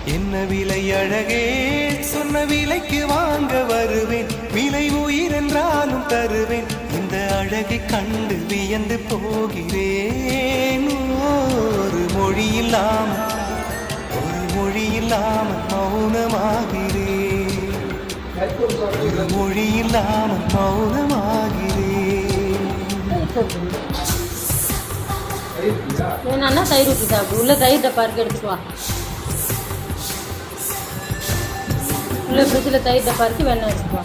என்ன விலை அழகே, சொன்ன விலைக்கு வாங்க வருவேன். விலை உயிர் என்றாலும் தருவேன். இந்த அழகை கண்டு வியந்து போகிறேன். ஒரு மொழி இல்லாமல் மௌனமாகிறேன். ஒரு மொழி இல்லாமல் மௌனமாகிறேன். வேணான்னா தயிர் ஊற்றி சாப்பிடு. உள்ள தயிர் டப்பா இருக்கு, எடுத்துட்டு வா. உள்ள ஃப்ரிட்ஜில் தயிர் டப்பா இருக்கு, வேணா எடுத்துட்டு வா.